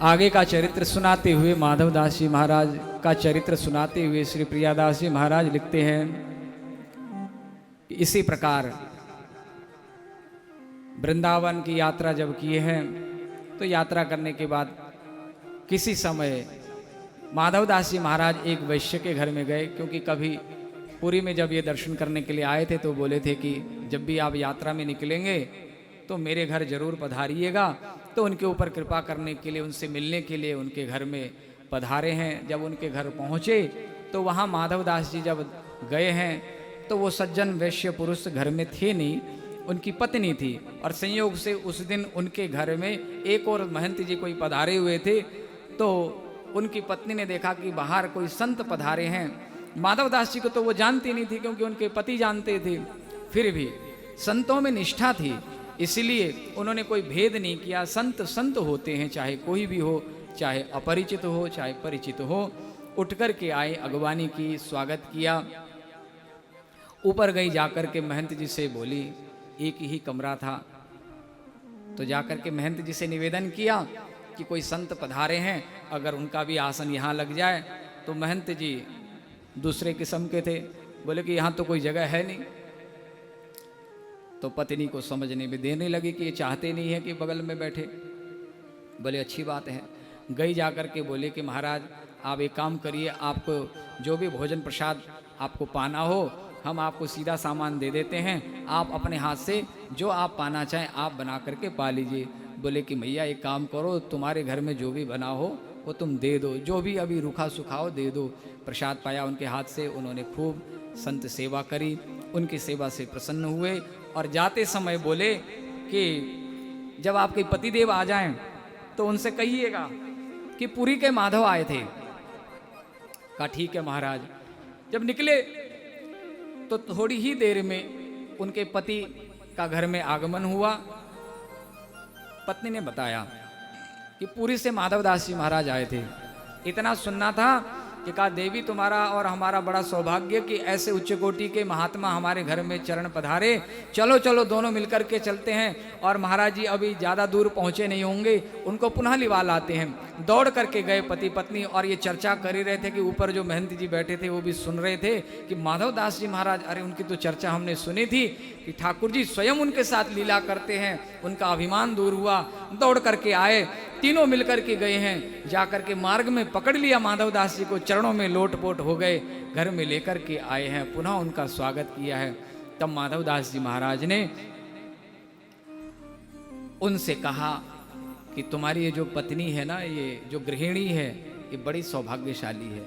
आगे का चरित्र सुनाते हुए माधवदास जी महाराज का चरित्र सुनाते हुए श्री प्रियादास जी महाराज लिखते हैं कि इसी प्रकार वृंदावन की यात्रा जब किए हैं तो यात्रा करने के बाद किसी समय माधवदास जी महाराज एक वैश्य के घर में गए, क्योंकि कभी पुरी में जब ये दर्शन करने के लिए आए थे तो बोले थे कि जब भी आप यात्रा में निकलेंगे तो मेरे घर जरूर पधारिएगा। तो उनके ऊपर कृपा करने के लिए, उनसे मिलने के लिए उनके घर में पधारे हैं। जब उनके घर पहुँचे तो वहाँ माधवदास जी जब गए हैं तो वो सज्जन वैश्य पुरुष घर में थे नहीं, उनकी पत्नी थी। और संयोग से उस दिन उनके घर में एक और महंत जी कोई पधारे हुए थे। तो उनकी पत्नी ने देखा कि बाहर कोई संत पधारे हैं। माधवदास जी को तो वो जानती नहीं थी, क्योंकि उनके पति जानते थे। फिर भी संतों में निष्ठा थी, इसलिए उन्होंने कोई भेद नहीं किया। संत संत होते हैं, चाहे कोई भी हो, चाहे अपरिचित हो चाहे परिचित हो। उठ कर के आए, अगवानी की, स्वागत किया। ऊपर गई, जाकर के महंत जी से बोली, एक ही कमरा था। तो जाकर के महंत जी से निवेदन किया कि कोई संत पधारे हैं, अगर उनका भी आसन यहाँ लग जाए। तो महंत जी दूसरे किस्म के थे, बोले कि यहाँ तो कोई जगह है नहीं। तो पत्नी को समझने में देने लगी कि ये चाहते नहीं है कि बगल में बैठे। बोले अच्छी बात है। गई जाकर के बोले कि महाराज आप एक काम करिए, आपको जो भी भोजन प्रसाद आपको पाना हो हम आपको सीधा सामान दे देते हैं, आप अपने हाथ से जो आप पाना चाहें आप बना करके पा लीजिए। बोले कि भैया एक काम करो, तुम्हारे घर में जो भी बना हो वो तुम दे दो, जो भी अभी रूखा सूखा हो दे दो। प्रसाद पाया उनके हाथ से, उन्होंने खूब संत सेवा करी, उनकी सेवा से प्रसन्न हुए। और जाते समय बोले कि जब आपके पतिदेव आ जाएं तो उनसे कहिएगा कि पुरी के माधव आए थे। कहा ठीक है महाराज। जब निकले तो थोड़ी ही देर में उनके पति का घर में आगमन हुआ। पत्नी ने बताया कि पुरी से माधवदास जी महाराज आए थे। इतना सुनना था कि कहा देवी तुम्हारा और हमारा बड़ा सौभाग्य कि ऐसे उच्च कोटि के महात्मा हमारे घर में चरण पधारे। चलो चलो दोनों मिलकर के चलते हैं। और महाराज जी अभी ज़्यादा दूर पहुँचे नहीं होंगे, उनको पुनः लिवा लाते हैं। दौड़ करके गए पति पत्नी, और ये चर्चा कर ही रहे थे कि ऊपर जो महंत जी बैठे थे वो भी सुन रहे थे कि माधवदास जी महाराज, अरे उनकी तो चर्चा हमने सुनी थी कि ठाकुर जी स्वयं उनके साथ लीला करते हैं। उनका अभिमान दूर हुआ, दौड़ करके आए, तीनों मिलकर के गए हैं। जाकर के मार्ग में पकड़ लिया माधवदास जी को, चरणों में लोटपोट हो गए, घर में लेकर के आए हैं, पुनः उनका स्वागत किया है। तब माधवदास जी महाराज ने उनसे कहा कि तुम्हारी ये जो पत्नी है ना, ये जो गृहिणी है, ये बड़ी सौभाग्यशाली है,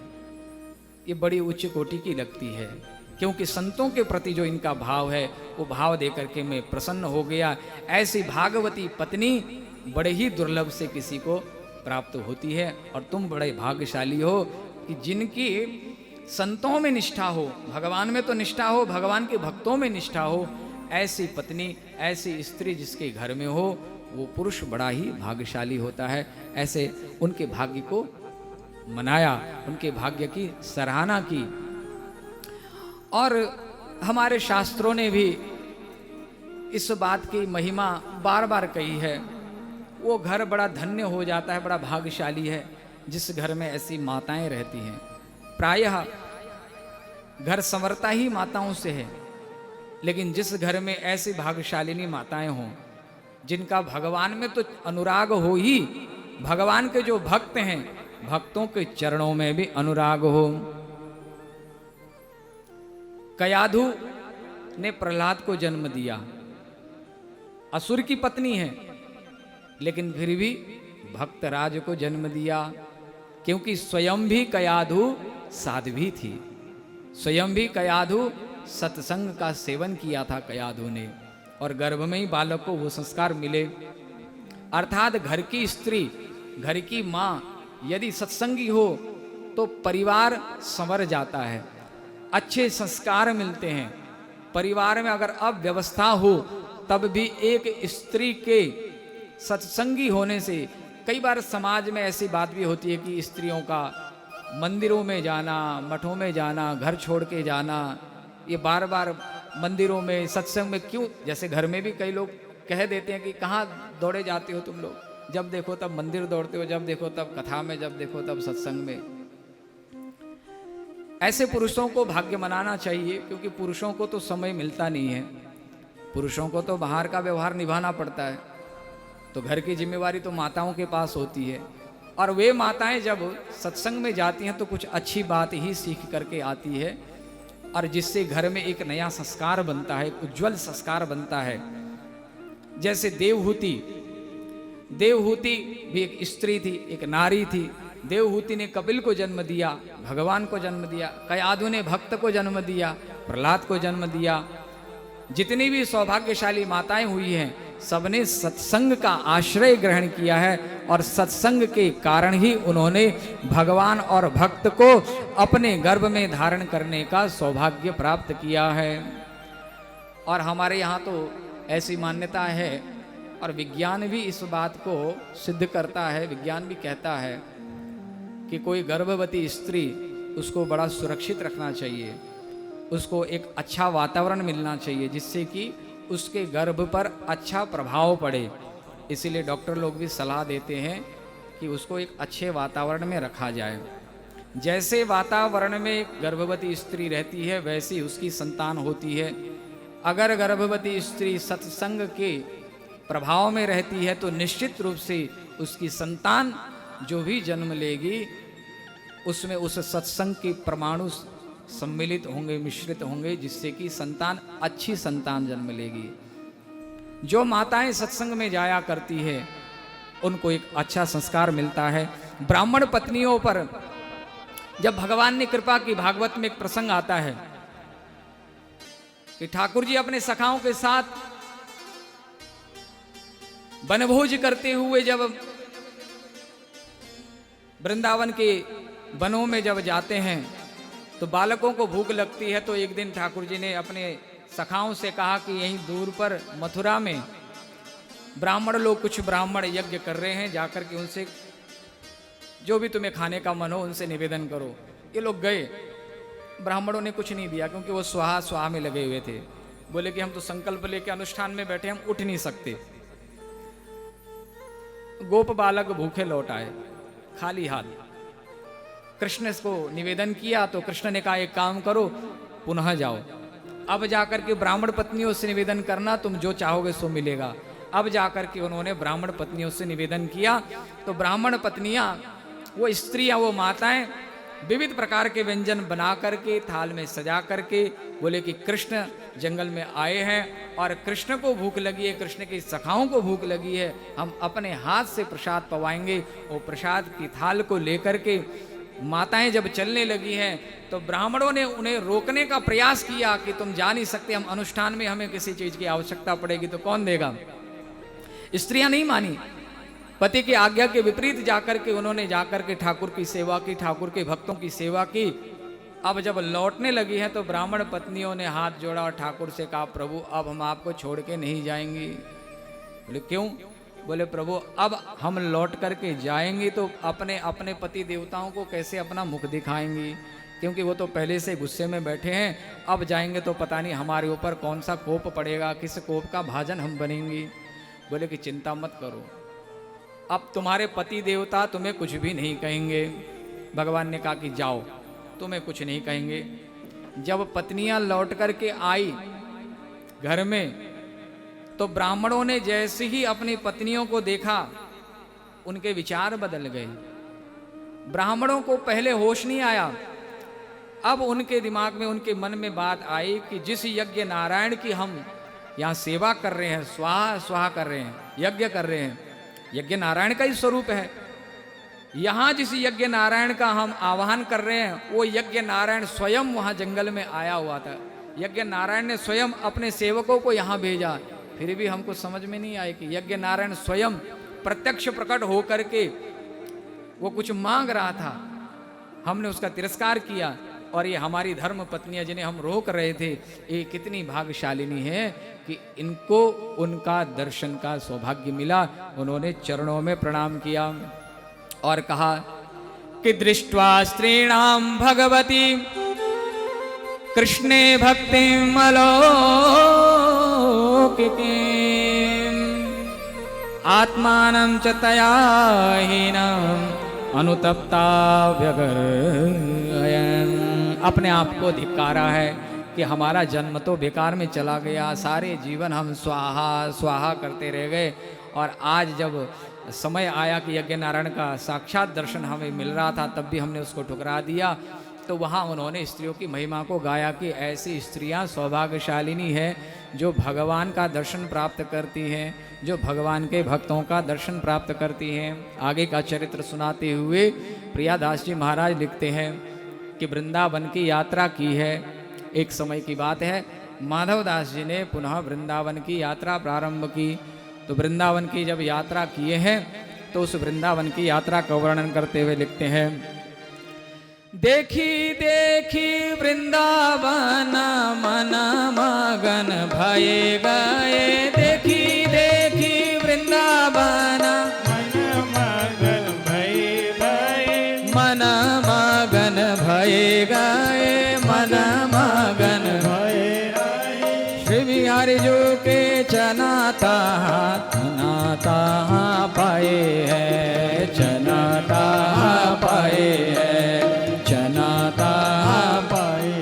ये बड़ी उच्च कोटि की लगती है, क्योंकि संतों के प्रति जो इनका भाव है वो भाव देकर के मैं प्रसन्न हो गया। ऐसी भागवती पत्नी बड़े ही दुर्लभ से किसी को प्राप्त होती है, और तुम बड़े भाग्यशाली हो कि जिनकी संतों में निष्ठा हो, भगवान में तो निष्ठा हो, भगवान के भक्तों में निष्ठा हो। ऐसी पत्नी, ऐसी स्त्री जिसके घर में हो, वो पुरुष बड़ा ही भाग्यशाली होता है। ऐसे उनके भाग्य को मनाया, उनके भाग्य की सराहना की। और हमारे शास्त्रों ने भी इस बात की महिमा बार बार कही है। वो घर बड़ा धन्य हो जाता है, बड़ा भाग्यशाली है जिस घर में ऐसी माताएं रहती हैं। प्रायः घर संवरता ही माताओं से है, लेकिन जिस घर में ऐसी भाग्यशालिनी माताएं हों जिनका भगवान में तो अनुराग हो ही, भगवान के जो भक्त हैं भक्तों के चरणों में भी अनुराग हो। कयाधु ने प्रहलाद को जन्म दिया, असुर की पत्नी है, लेकिन फिर भी भक्तराज को जन्म दिया, क्योंकि स्वयं भी कयाधु साध्वी थी। स्वयं भी कयाधु सत्संग का सेवन किया था कयाधु ने, और गर्भ में ही बालक को वो संस्कार मिले। अर्थात घर की स्त्री, घर की माँ यदि सत्संगी हो तो परिवार संवर जाता है, अच्छे संस्कार मिलते हैं। परिवार में अगर अव्यवस्था हो तब भी एक स्त्री के सत्संगी होने से, कई बार समाज में ऐसी बात भी होती है कि स्त्रियों का मंदिरों में जाना, मठों में जाना, घर छोड़ के जाना, ये बार बार मंदिरों में सत्संग में क्यों, जैसे घर में भी कई लोग कह देते हैं कि कहाँ दौड़े जाते हो तुम लोग, जब देखो तब मंदिर दौड़ते हो, जब देखो तब कथा में, जब देखो तब सत्संग में। ऐसे पुरुषों को भाग्य मनाना चाहिए, क्योंकि पुरुषों को तो समय मिलता नहीं है। पुरुषों को तो बाहर का व्यवहार निभाना पड़ता है, तो घर की जिम्मेवारी तो माताओं के पास होती है। और वे माताएं जब सत्संग में जाती हैं तो कुछ अच्छी बात ही सीख करके आती है, और जिससे घर में एक नया संस्कार बनता है, एक उज्जवल संस्कार बनता है। जैसे देवहूति भी एक स्त्री थी, एक नारी थी। देवहूति ने कपिल को जन्म दिया, भगवान को जन्म दिया, कयाधु ने भक्त को जन्म दिया, प्रहलाद को जन्म दिया। जितनी भी सौभाग्यशाली माताएं हुई हैं, सबने सत्संग का आश्रय ग्रहण किया है, और सत्संग के कारण ही उन्होंने भगवान और भक्त को अपने गर्भ में धारण करने का सौभाग्य प्राप्त किया है। और हमारे यहाँ तो ऐसी मान्यता है, और विज्ञान भी इस बात को सिद्ध करता है। विज्ञान भी कहता है कि कोई गर्भवती स्त्री, उसको बड़ा सुरक्षित रखना चाहिए, उसको एक अच्छा वातावरण मिलना चाहिए, जिससे कि उसके गर्भ पर अच्छा प्रभाव पड़े। इसीलिए डॉक्टर लोग भी सलाह देते हैं कि उसको एक अच्छे वातावरण में रखा जाए। जैसे वातावरण में गर्भवती स्त्री रहती है, वैसी उसकी संतान होती है। अगर गर्भवती स्त्री सत्संग के प्रभाव में रहती है, तो निश्चित रूप से उसकी संतान जो भी जन्म लेगी, उसमें उस सत्संग के परमाणु सम्मिलित होंगे, मिश्रित होंगे, जिससे कि संतान अच्छी संतान जन्म लेगी। जो माताएं सत्संग में जाया करती है, उनको एक अच्छा संस्कार मिलता है। ब्राह्मण पत्नियों पर जब भगवान ने कृपा की, भागवत में एक प्रसंग आता है कि ठाकुर जी अपने सखाओं के साथ वनभोज करते हुए जब वृंदावन के वनों में जब जाते हैं, तो बालकों को भूख लगती है। तो एक दिन ठाकुर जी ने अपने सखाओं से कहा कि यहीं दूर पर मथुरा में ब्राह्मण लोग, कुछ ब्राह्मण यज्ञ कर रहे हैं, जाकर के उनसे जो भी तुम्हें खाने का मन हो उनसे निवेदन करो। ये लोग गए, ब्राह्मणों ने कुछ नहीं दिया, क्योंकि वो स्वाहा स्वाहा में लगे हुए थे। बोले कि हम तो संकल्प लेके अनुष्ठान में बैठे, हम उठ नहीं सकते। गोप बालक भूखे लौट आए, खाली हाथ। कृष्ण को निवेदन किया, तो कृष्ण ने कहा एक काम करो, पुनः जाओ, अब जाकर के ब्राह्मण पत्नियों से निवेदन करना, तुम जो चाहोगे सो मिलेगा। अब जाकर के उन्होंने ब्राह्मण पत्नियों से निवेदन किया, तो ब्राह्मण पत्नियां, वो स्त्रियां, वो माताएं विविध प्रकार के व्यंजन बना करके थाल में सजा करके बोले कि कृष्ण जंगल में आए हैं और कृष्ण को भूख लगी है, कृष्ण की सखाओं को भूख लगी है, हम अपने हाथ से प्रसाद पवाएंगे। वो प्रसाद की थाल को लेकर के माताएं जब चलने लगी हैं, तो ब्राह्मणों ने उन्हें रोकने का प्रयास किया कि तुम जा नहीं सकते, हम अनुष्ठान में, हमें किसी चीज की आवश्यकता पड़ेगी तो कौन देगा। स्त्रियां नहीं मानी, पति की आज्ञा के विपरीत जाकर के उन्होंने जाकर के ठाकुर की सेवा की, ठाकुर के भक्तों की सेवा की। अब जब लौटने लगी है तो ब्राह्मण पत्नियों ने हाथ जोड़ा और ठाकुर से कहा, प्रभु अब हम आपको छोड़ के नहीं जाएंगे। बोले क्यों? बोले प्रभु अब हम लौट करके जाएंगे तो अपने अपने पति देवताओं को कैसे अपना मुख दिखाएंगी, क्योंकि वो तो पहले से गुस्से में बैठे हैं। अब जाएंगे तो पता नहीं हमारे ऊपर कौन सा कोप पड़ेगा, किस कोप का भाजन हम बनेंगे। बोले कि चिंता मत करो, अब तुम्हारे पति देवता तुम्हें कुछ भी नहीं कहेंगे। भगवान ने कहा कि जाओ, तुम्हें कुछ नहीं कहेंगे। जब पत्नियां लौट करके आई घर में, तो ब्राह्मणों ने जैसे ही अपनी पत्नियों को देखा, उनके विचार बदल गए। ब्राह्मणों को पहले होश नहीं आया, अब उनके दिमाग में, उनके मन में बात आई कि जिस यज्ञ नारायण की हम यहाँ सेवा कर रहे हैं, स्वाहा स्वाहा कर रहे हैं, यज्ञ कर रहे हैं, यज्ञ नारायण का ही स्वरूप है। यहाँ जिस यज्ञ नारायण का हम आवाहन कर रहे हैं, वो यज्ञ नारायण स्वयं वहाँ जंगल में आया हुआ था। यज्ञ नारायण ने स्वयं अपने सेवकों को यहाँ भेजा। फिर भी हमको समझ में नहीं आया कि यज्ञ नारायण स्वयं प्रत्यक्ष प्रकट हो करके वो कुछ मांग रहा था, हमने उसका तिरस्कार किया। और ये हमारी धर्म पत्नियां जिन्हें हम रोक रहे थे, ये कितनी भाग्यशालिनी है कि इनको उनका दर्शन का सौभाग्य मिला। उन्होंने चरणों में प्रणाम किया और कहा कि दृष्ट्वा स्त्रीणाम भगवती कृष्णे भक्तिम अलौकिकीं आत्मानं च तया हीनम् अनुतप्ता व्यगरयन्। अपने आप को धिक्कारा है कि हमारा जन्म तो बेकार में चला गया, सारे जीवन हम स्वाहा स्वाहा करते रह गए, और आज जब समय आया कि यज्ञ नारायण का साक्षात दर्शन हमें मिल रहा था तब भी हमने उसको ठुकरा दिया। तो वहाँ उन्होंने स्त्रियों की महिमा को गाया कि ऐसी स्त्रियाँ सौभाग्यशालिनी है जो भगवान का दर्शन प्राप्त करती हैं, जो भगवान के भक्तों का दर्शन प्राप्त करती हैं। आगे का चरित्र सुनाते हुए प्रियादास जी महाराज लिखते हैं कि वृंदावन की यात्रा की है। एक समय की बात है, माधवदास जी ने पुनः वृंदावन की यात्रा प्रारंभ की। तो वृंदावन की जब यात्रा किए हैं तो उस वृंदावन की यात्रा का वर्णन करते हुए लिखते हैं, देखी देखी वृंदावन मन मगन भये गए। देखी देखी वृंदावन मन मगन भये गए। मन मगन भये गए। मन मगन भये गए। श्री बिहारी जो के चनाता नाता पाए है, चनाता पाए है, चनाता पाए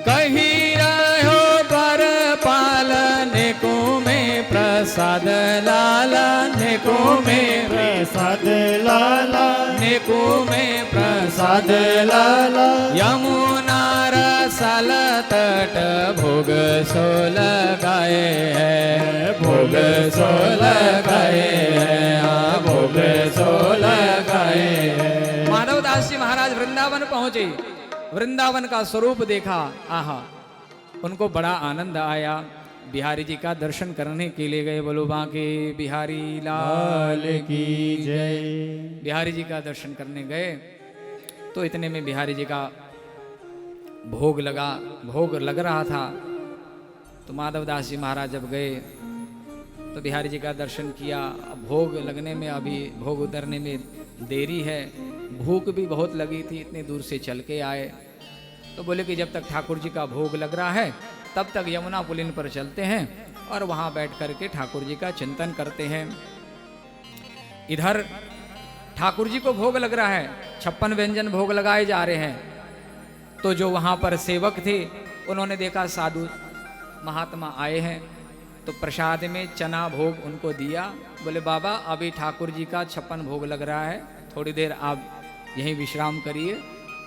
कही रहो पर पालने को में प्रसाद लाला, नेको में प्रसाद लाला। नेको में प्रसाद लाला। यमुना रसल तट भोग सो लगाए है, भोग सो लगाए है, हाँ भोग सो लगाए है। माधवदास जी महाराज वृंदावन पहुंचे, वृंदावन का स्वरूप देखा, आहा उनको बड़ा आनंद आया। बिहारी जी का दर्शन करने के लिए गए। बोलो बांके बिहारी लाल की जय। बिहारी जी का दर्शन करने गए तो इतने में बिहारी जी का भोग लग रहा था। तो माधवदास जी महाराज जब गए तो बिहारी जी का दर्शन किया। अब भोग लगने में, अभी भोग उतरने में देरी है, भूख भी बहुत लगी थी, इतनी दूर से चल के आए। तो बोले कि जब तक ठाकुर जी का भोग लग रहा है तब तक यमुना पुलिन पर चलते हैं और वहाँ बैठ करके ठाकुर जी का चिंतन करते हैं। इधर ठाकुर जी को भोग लग रहा है, 56 व्यंजन भोग लगाए जा रहे हैं। तो जो वहाँ पर सेवक थे उन्होंने देखा साधु महात्मा आए हैं, तो प्रसाद में चना भोग उनको दिया। बोले बाबा अभी ठाकुर जी का 56 भोग लग रहा है, थोड़ी देर आप यहीं विश्राम करिए,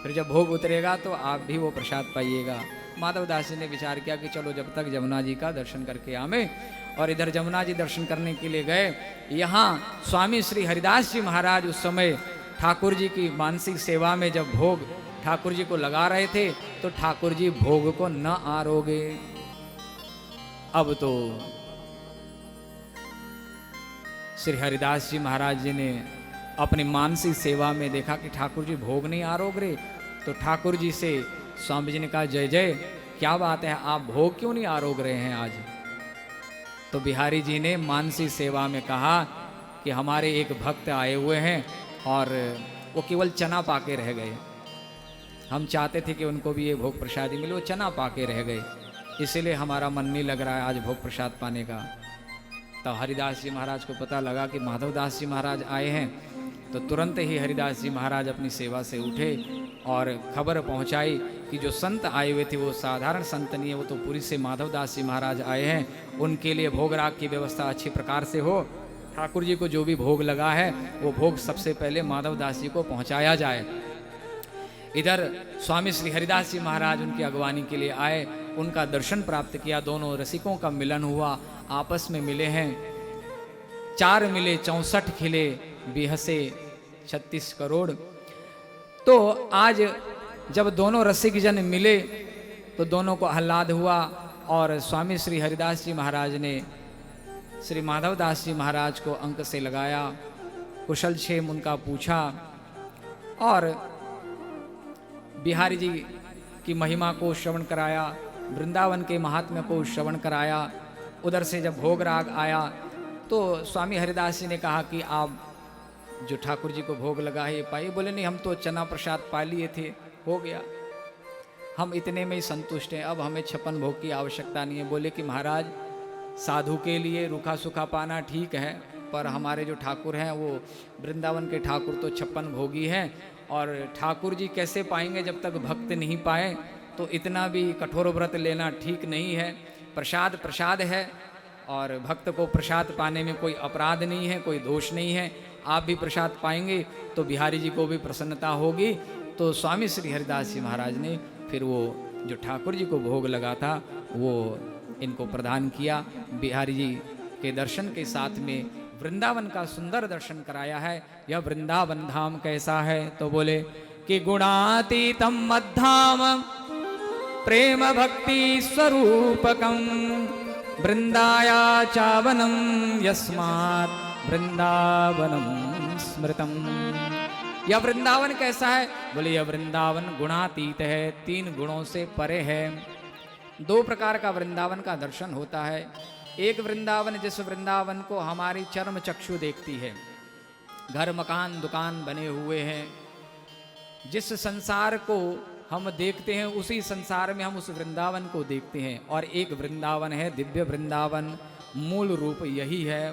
फिर जब भोग उतरेगा तो आप भी वो प्रसाद पाइएगा। माधवदास जी ने विचार किया कि चलो जब तक जमुना जी का दर्शन करके आवे, और इधर जमुना जी दर्शन करने के लिए गए। यहाँ स्वामी श्री हरिदास जी महाराज उस समय ठाकुर जी की मानसिक सेवा में जब भोग ठाकुर जी को लगा रहे थे तो ठाकुर जी भोग को न आरोगे। अब तो श्री हरिदास जी महाराज जी ने अपनी मानसिक सेवा में देखा कि ठाकुर जी भोग नहीं आरोग रहे, तो ठाकुर जी से स्वामी जी ने कहा जय जय, क्या बात है, आप भोग क्यों नहीं आरोग रहे हैं आज? तो बिहारी जी ने मानसिक सेवा में कहा कि हमारे एक भक्त आए हुए हैं और वो केवल चना पाके रह गए। हम चाहते थे कि उनको भी ये भोग प्रसादी मिले, वो चना पाके रह गए, इसीलिए हमारा मन नहीं लग रहा है आज भोग प्रसाद पाने का। तो हरिदास जी महाराज को पता लगा कि माधवदास जी महाराज आए हैं, तो तुरंत ही हरिदास जी महाराज अपनी सेवा से उठे और खबर पहुंचाई कि जो संत आए हुए थे वो साधारण संत नहीं है, वो तो पुरी से माधवदास जी महाराज आए हैं, उनके लिए भोग राग की व्यवस्था अच्छी प्रकार से हो। ठाकुर जी को जो भी भोग लगा है वो भोग सबसे पहले माधवदास जी को पहुंचाया जाए। इधर स्वामी श्री हरिदास जी महाराज उनकी अगवानी के लिए आए, उनका दर्शन प्राप्त किया, दोनों रसिकों का मिलन हुआ, आपस में मिले हैं। 4 मिले 64 खिले, बिहसे 36 करोड़। तो आज जब दोनों रसिक जन मिले तो दोनों को आह्लाद हुआ और स्वामी श्री हरिदास जी महाराज ने श्री माधवदास जी महाराज को अंक से लगाया, कुशल क्षेम उनका पूछा और बिहारी जी की महिमा को श्रवण कराया, वृंदावन के महात्म्य को श्रवण कराया। उधर से जब भोग राग आया तो स्वामी हरिदास जी ने कहा कि आप जो ठाकुर जी को भोग लगा है ये पाइए। बोले नहीं, हम तो चना प्रसाद पा लिए थे, हो गया, हम इतने में ही संतुष्ट हैं, अब हमें 56 भोग की आवश्यकता नहीं है। बोले कि महाराज साधु के लिए रूखा सूखा पाना ठीक है, पर हमारे जो ठाकुर हैं वो वृंदावन के ठाकुर तो 56 भोगी हैं, और ठाकुर जी कैसे पाएंगे जब तक भक्त नहीं पाए। तो इतना भी कठोर व्रत लेना ठीक नहीं है। प्रसाद प्रसाद है, और भक्त को प्रसाद पाने में कोई अपराध नहीं है, कोई दोष नहीं है। आप भी प्रसाद पाएंगे तो बिहारी जी को भी प्रसन्नता होगी। तो स्वामी श्री हरिदास जी महाराज ने फिर वो जो ठाकुर जी को भोग लगा था वो इनको प्रदान किया। बिहारी जी के दर्शन के साथ में वृंदावन का सुंदर दर्शन कराया है। यह वृंदावन धाम कैसा है, तो बोले कि गुणातीतम मद्धाम प्रेम भक्ति स्वरूपकम वृंदाया चावनम यस्मात् वृंदावनम स्मृतम। यह वृंदावन कैसा है, बोले यह वृंदावन गुणातीत है, 3 गुणों से परे है। 2 प्रकार का वृंदावन का दर्शन होता है। एक वृंदावन जिस वृंदावन को हमारी चर्म चक्षु देखती है, घर मकान दुकान बने हुए हैं, जिस संसार को हम देखते हैं उसी संसार में हम उस वृंदावन को देखते हैं। और एक वृंदावन है दिव्य वृंदावन, मूल रूप यही है,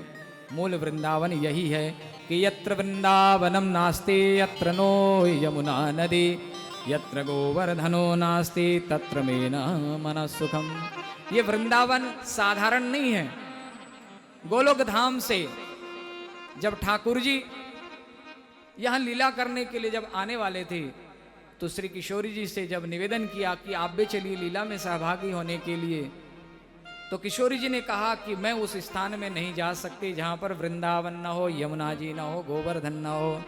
मूल वृंदावन यही है कि यत्र वृंदावनम नास्ति यत्र नो यमुना नदी यत्र गोवर्धनो नास्ति तत्र मेना मनः सुखम। ये वृंदावन साधारण नहीं है। गोलोक धाम से जब ठाकुर जी यहाँ लीला करने के लिए जब आने वाले थे, तो श्री किशोरी जी से जब निवेदन किया कि आप भी चलिए लीला में सहभागी होने के लिए, तो किशोरी जी ने कहा कि मैं उस स्थान में नहीं जा सकती जहाँ पर वृंदावन न हो, यमुना जी न हो, गोवर्धन न हो।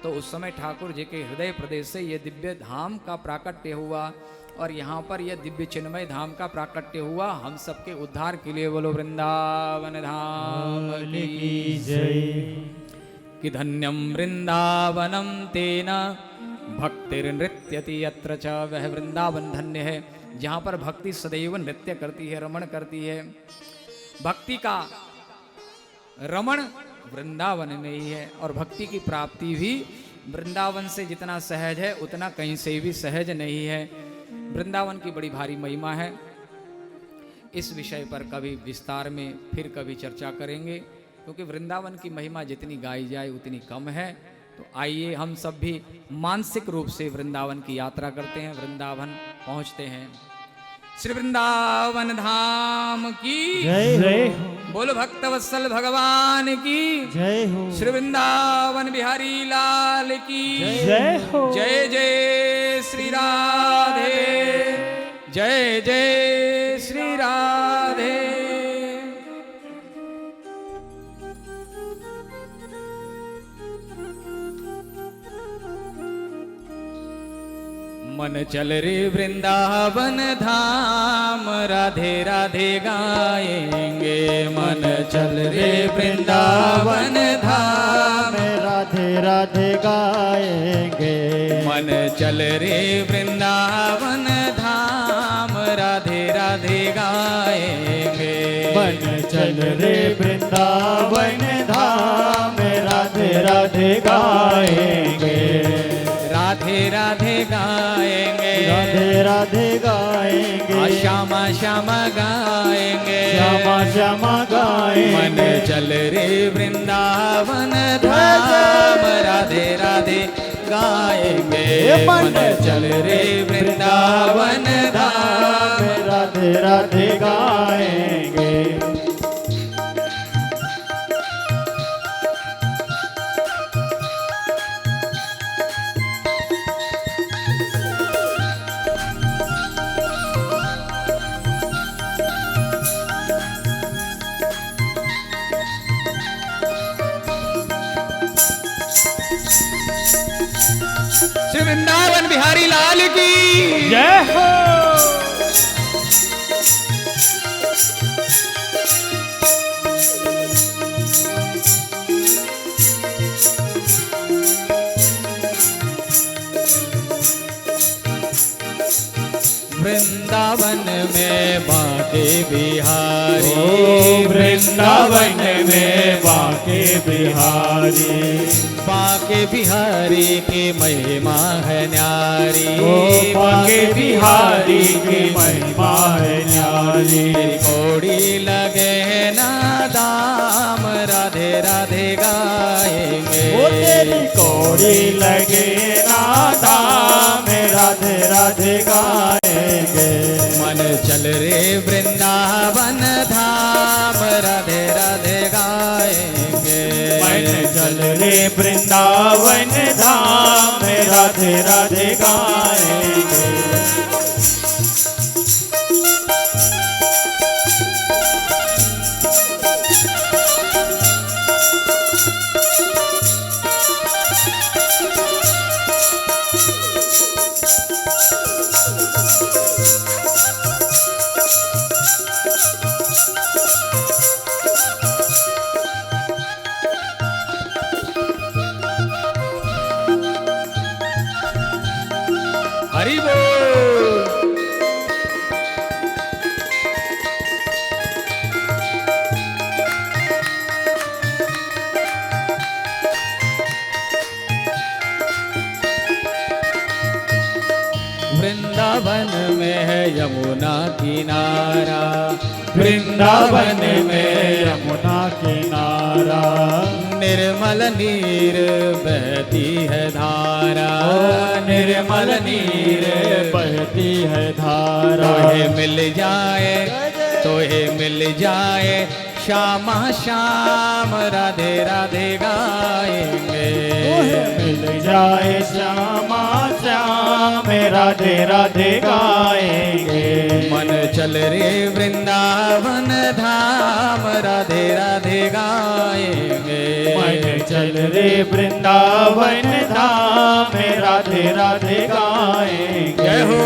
तो उस समय ठाकुर जी के हृदय प्रदेश से ये दिव्य धाम का प्राकट्य हुआ, और यहाँ पर यह दिव्य चिन्मय धाम का प्राकट्य हुआ हम सबके उद्धार के लिए। बोलो वृंदावन धाम की जय। कि धन्यम वृंदावनम तेना भक्तिर्नृत्यति यत्र च। वह वृंदावन धन्य है जहाँ पर भक्ति सदैव नृत्य करती है, रमण करती है। भक्ति का रमण वृंदावन में ही है, और भक्ति की प्राप्ति भी वृंदावन से जितना सहज है उतना कहीं से भी सहज नहीं है। वृंदावन की बड़ी भारी महिमा है। इस विषय पर कभी विस्तार में फिर कभी चर्चा करेंगे, क्योंकि वृंदावन की महिमा जितनी गाई जाए उतनी कम है। तो आइए हम सब भी मानसिक रूप से वृंदावन की यात्रा करते हैं, वृंदावन पहुंचते हैं। श्री वृंदावन धाम की जय हो। बोलो भक्तवत्सल भगवान की जय हो। श्री वृंदावन बिहारी लाल की जय हो। जय जय श्री राधे, जय जय श्री राधे। मन चल रे वृंदावन धाम, राधे राधे गाएंगे। मन चल रे वृंदावन धाम, राधे राधे गाएंगे। मन चल रे वृंदावन धाम, राधे राधे गाएंगे। मन चल रे वृंदावन धाम, राधे राधे गाएंगे। राधे राधे गाएंगे, राधे राधे गाएंगे। श्यामा श्यामा गाएंगे, श्यामा श्यामा गाएंगे। मन चल रे वृंदावन धाम, राधे राधे गाएंगे। मन चल रे वृंदावन धाम, राधे राधे गाएंगे। श्री वृंदावन बिहारी लाल की जय हो। वृंदावन में बाके बिहारी, वृंदावन में बाके बिहारी। बाके बिहारी की महिमा है न्यारी, बाके बिहारी की महिमा है न्यारी। कोड़ी लगे ना दाम, राधे राधे गाएंगे। वो तेरी कौड़ी लगे ना धाम राधे राधे गाएंगे। मन चल रे वृंदावन धाम राधे राधे गाएंगे। मन चल रे वृंदावन धाम राधे राधे गाएंगे। हरि बोल। वृंदावन में है यमुना किनारा, वृंदावन में यमुना किनारा। निर्मल नीर बहती है धारा, निर्मल नीर बहती है धारा। तोहे मिल जाए, तोहे मिल जाए श्यामा श्याम राधे राधे गाएंगे। मिल जाए श्यामा श्याम राधे राधे गाएंगे। मन चल रे वृंदावन धाम राधे राधे गाएंगे। मन चल रे वृंदावन धाम राधे राधे गाएंगे। जय हो।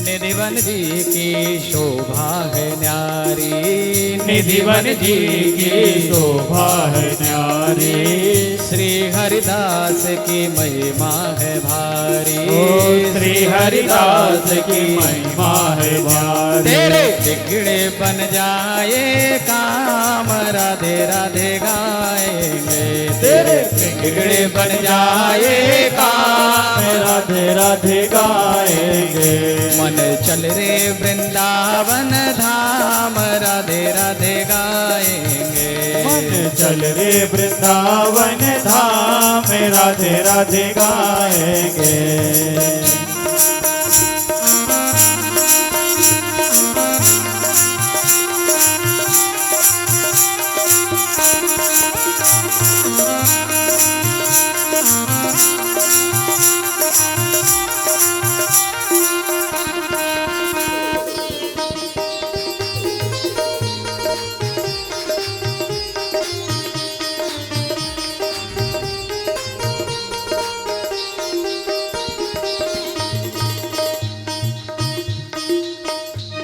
निधिवन जी की शोभा है न्यारी, निधिवन जी की शोभा है न्यारी। श्री हरिदास की महिमा है भारी, श्री हरिदास की महिमा है भारी। तेरे बिगड़े बन जाए काम राधे राधे गाएंगे। तेरे बिगड़े बन जाए काम राधे राधे गाएंगे। मन चल रे वृंदावन धाम राधे राधे गाएंगे। मन चल रे वृंदावन धाम राधे राधे गाएंगे।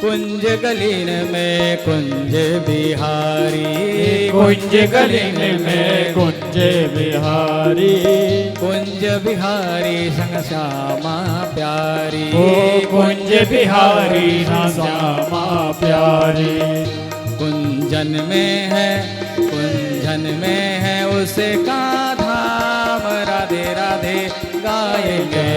कुंज गलीन में कुंज बिहारी, कुंज गलीन में कुंज बिहारी। कुंज बिहारी संग श्यामा प्यारी। ओ कुंज बिहारी श्यामा प्यारी। कुंजन में है, कुंजन में है उसका धाम राधे राधे गाएंगे।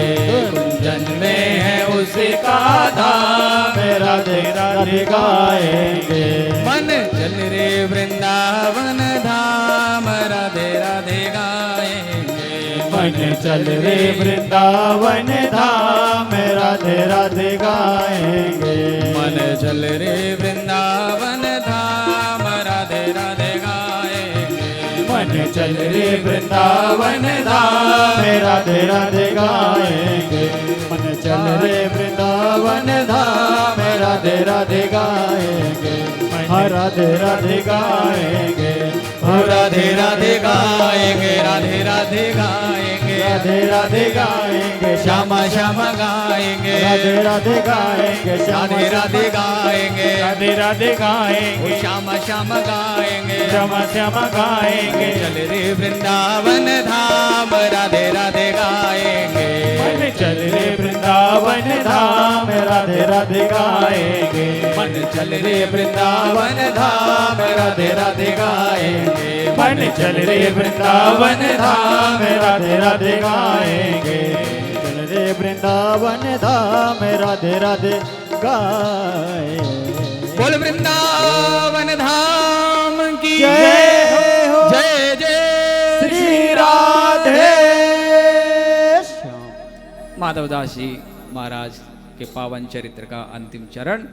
कुंजन में है उसका धाम राधे राधे गाएंगे। मन चल रे वृंदावन धाम राधे राधे गाएंगे। मन चल रे वृंदावन धाम राधे राधे गाएंगे। मन चल रे वृंदावन धाम राधे राधे गाएंगे। मन चल रे वृंदावन धाम राधे राधे गाएंगे। मन चल रे वृंदावन धाम राधे राधे गाएंगे। हाँ राधे राधे गाएंगे, ओ राधे राधे गाएंगे, राधे राधे गाएंगे, राधे राधे गाएंगे, श्यामा श्यामा गाएंगे, राधे राधे गाएंगे, राधे राधे गाएंगे, राधे राधे गाएंगे, ओ श्यामा श्यामा गाएंगे, श्यामा श्यामा गाएंगे। चल रे वृंदावन धाम, राधे राधे गाएंगे, मन चल रे वृंदावन धाम, राधे राधे गाएंगे, मन चल रे वृंदावन धाम, राधे राधे गाएंगे, मन चल रे वृंदावन धाम, राधे राधे गाएंगे, चल रे वृंदावन धाम, राधे राधे गाएंगे। बोल वृंदावन धाम की जय हो, जय जय श्री राधे श्याम। माधवदास जी महाराज के पावन चरित्र का अंतिम चरण।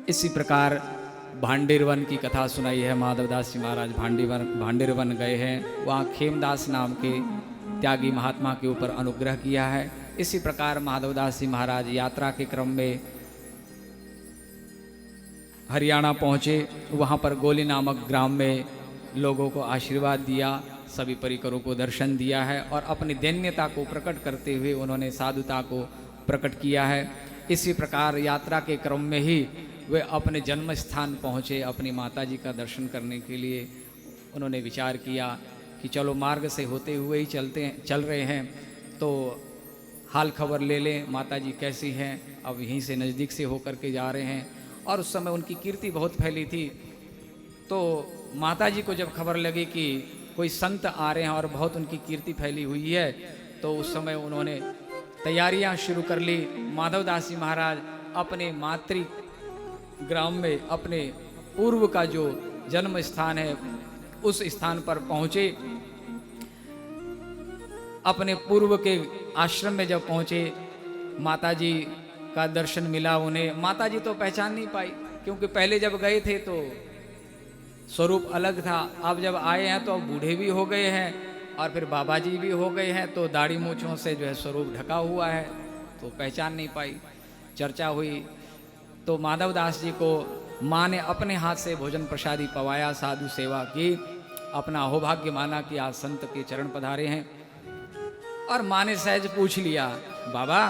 इसी प्रकार भांडेरवन की कथा सुनाई है। माधवदास जी महाराज भांडेरवन गए हैं, वहाँ खेमदास नाम के त्यागी महात्मा के ऊपर अनुग्रह किया है। इसी प्रकार माधवदास जी महाराज यात्रा के क्रम में हरियाणा पहुँचे। वहाँ पर गोली नामक ग्राम में लोगों को आशीर्वाद दिया, सभी परिकरों को दर्शन दिया है और अपनी दैन्यता को प्रकट करते हुए उन्होंने साधुता को प्रकट किया है। इसी प्रकार यात्रा के क्रम में ही वे अपने जन्म स्थान पहुँचे। अपनी माता जी का दर्शन करने के लिए उन्होंने विचार किया कि चलो मार्ग से होते हुए ही चल रहे हैं तो हाल खबर ले लें, माता जी कैसी हैं। अब यहीं से नज़दीक से होकर के जा रहे हैं और उस समय उनकी कीर्ति बहुत फैली थी। तो माता जी को जब खबर लगी कि कोई संत आ रहे हैं और बहुत उनकी कीर्ति फैली हुई है, तो उस समय उन्होंने तैयारियां शुरू कर ली। माधवदास जी महाराज अपने मातृ ग्राम में अपने पूर्व का जो जन्म स्थान है उस स्थान पर पहुँचे। अपने पूर्व के आश्रम में जब पहुँचे, माता जी का दर्शन मिला उन्हें। माता जी तो पहचान नहीं पाई, क्योंकि पहले जब गए थे तो स्वरूप अलग था। अब जब आए हैं तो अब बूढ़े भी हो गए हैं और फिर बाबा जी भी हो गए हैं, तो दाढ़ी मूछों से जो है स्वरूप ढका हुआ है, तो पहचान नहीं पाई। चर्चा हुई तो माधवदास जी को माँ ने अपने हाथ से भोजन प्रसादी पवाया, साधु सेवा की, अपना अहोभाग्य माना कि आज संत के चरण पधारे हैं। और माँ ने सहज पूछ लिया, बाबा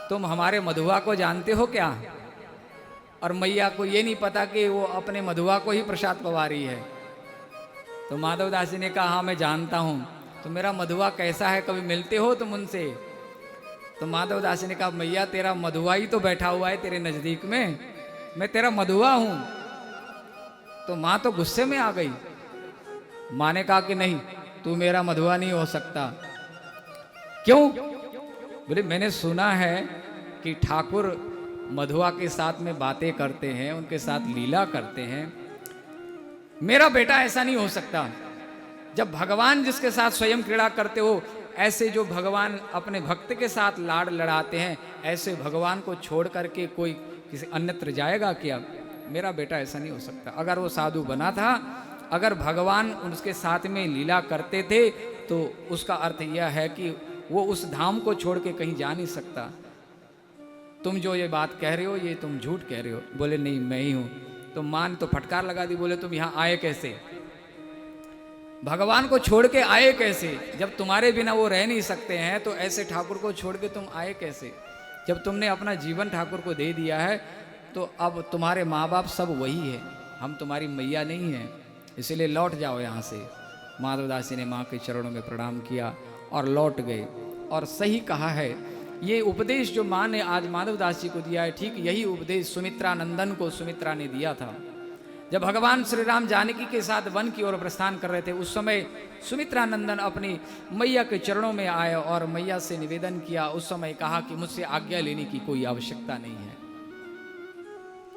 तुम हमारे मधुआ को जानते हो क्या? और मैया को ये नहीं पता कि वो अपने मधुआ को ही प्रसाद पवा रही है। तो माधवदास जी ने कहा, हाँ मैं जानता हूँ। तो मेरा मधुआ कैसा है, कभी मिलते हो तुम उनसे? तो माधवदास जी ने कहा, मैया तेरा मधुआ ही तो बैठा हुआ है तेरे नज़दीक में, मैं तेरा मधुआ हूँ। तो माँ तो गुस्से में आ गई। माँ ने कहा कि नहीं, तू मेरा मधुआ नहीं हो सकता। क्यों? बोले मैंने सुना है कि ठाकुर मधुआ के साथ में बातें करते हैं, उनके साथ लीला करते हैं। मेरा बेटा ऐसा नहीं हो सकता। जब भगवान जिसके साथ स्वयं क्रीड़ा करते हो, ऐसे जो भगवान अपने भक्त के साथ लाड़ लड़ाते हैं, ऐसे भगवान को छोड़ करके कोई किसी अन्यत्र जाएगा क्या? मेरा बेटा ऐसा नहीं हो सकता। अगर वो साधु बना था, अगर भगवान उसके साथ में लीला करते थे, तो उसका अर्थ यह है कि वो उस धाम को छोड़ के कहीं जा नहीं सकता। तुम जो ये बात कह रहे हो, ये तुम झूठ कह रहे हो। बोले नहीं मैं ही हूँ। तो माँ ने तो फटकार लगा दी, बोले तुम यहाँ आए कैसे? भगवान को छोड़ के आए कैसे? जब तुम्हारे बिना वो रह नहीं सकते हैं, तो ऐसे ठाकुर को छोड़ के तुम आए कैसे? जब तुमने अपना जीवन ठाकुर को दे दिया है, तो अब तुम्हारे माँ बाप सब वही है, हम तुम्हारी मैया नहीं हैं, इसलिए लौट जाओ यहाँ से। माधवदास जी ने माँ के चरणों में प्रणाम किया और लौट गए। और सही कहा है, ये उपदेश जो माँ ने आज माधवदास जी को दिया है, ठीक यही उपदेश सुमित्रा नंदन को सुमित्रा ने दिया था। जब भगवान श्री राम जानकी के साथ वन की ओर प्रस्थान कर रहे थे, उस समय सुमित्रा नंदन अपनी मैया के चरणों में आए और मैया से निवेदन किया। उस समय कहा कि मुझसे आज्ञा लेने की कोई आवश्यकता नहीं है,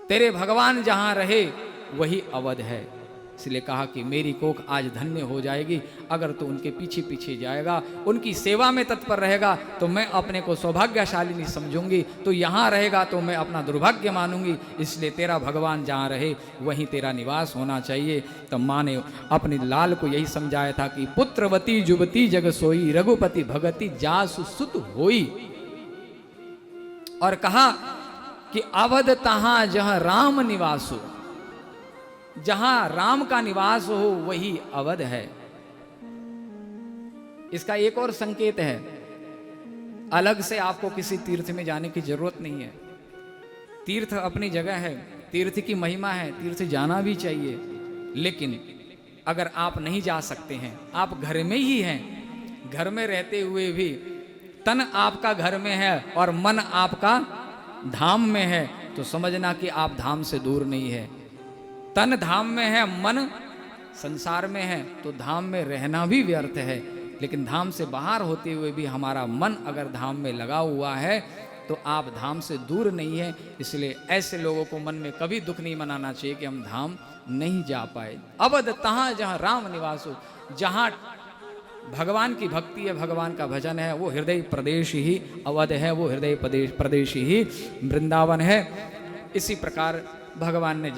तेरे भगवान जहाँ रहे वही अवध है। इसलिए कहा कि मेरी कोख आज धन्य हो जाएगी अगर तू उनके पीछे पीछे जाएगा, उनकी सेवा में तत्पर रहेगा, तो मैं अपने को सौभाग्यशालिनी समझूंगी। तो यहाँ रहेगा तो मैं अपना दुर्भाग्य मानूंगी। इसलिए तेरा भगवान जहाँ रहे वहीं तेरा निवास होना चाहिए। तब माँ ने अपने लाल को यही समझाया था कि पुत्रवती जुबती जग सोई, रघुपति भगति जासु सुत होई। और कहा कि अवध तहां जहां राम निवास हो, जहां राम का निवास हो वही अवध है। इसका एक और संकेत है, अलग से आपको किसी तीर्थ में जाने की जरूरत नहीं है। तीर्थ अपनी जगह है, तीर्थ की महिमा है, तीर्थ जाना भी चाहिए। लेकिन अगर आप नहीं जा सकते हैं, आप घर में ही हैं, घर में रहते हुए भी तन आपका घर में है और मन आपका धाम में है, तो समझना कि आप धाम से दूर नहीं है। तन धाम में है, मन संसार में है, तो धाम में रहना भी व्यर्थ है। लेकिन धाम से बाहर होते हुए भी हमारा मन अगर धाम में लगा हुआ है तो आप धाम से दूर नहीं है। इसलिए ऐसे लोगों को मन में कभी दुख नहीं मनाना चाहिए कि हम धाम नहीं जा पाए। अवध तहां जहां राम निवास हो, जहां भगवान की भक्ति है, भगवान का भजन है, वो हृदय प्रदेश ही अवध है, वो हृदय प्रदेश ही वृंदावन है। इसी प्रकार भगवान ने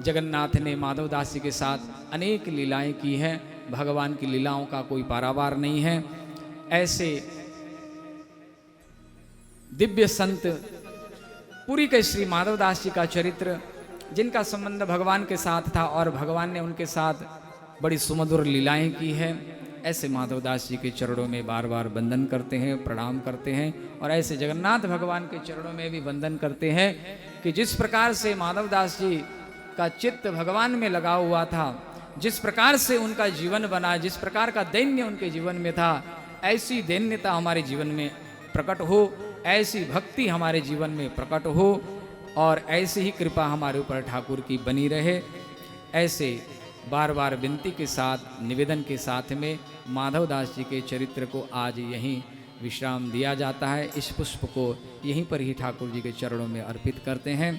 जगन्नाथ ने माधवदास जी के साथ अनेक लीलाएं की हैं। भगवान की लीलाओं का कोई पारावार नहीं है। ऐसे दिव्य संत पुरी के श्री माधवदास जी का चरित्र, जिनका संबंध भगवान के साथ था और भगवान ने उनके साथ बड़ी सुमधुर लीलाएं की है, ऐसे माधवदास जी के चरणों में बार बार वंदन करते हैं, प्रणाम करते हैं। और ऐसे जगन्नाथ भगवान के चरणों में भी वंदन करते हैं कि जिस प्रकार से माधवदास जी का चित्त भगवान में लगा हुआ था, जिस प्रकार से उनका जीवन बना, जिस प्रकार का दैन्य उनके जीवन में था, ऐसी दैन्यता हमारे जीवन में प्रकट हो, ऐसी भक्ति हमारे जीवन में प्रकट हो और ऐसी ही कृपा हमारे ऊपर ठाकुर की बनी रहे। ऐसे बार बार विनती के साथ, निवेदन के साथ में माधवदास जी के चरित्र को आज यहीं विश्राम दिया जाता है। इस पुष्प को यहीं पर ही ठाकुर जी के चरणों में अर्पित करते हैं।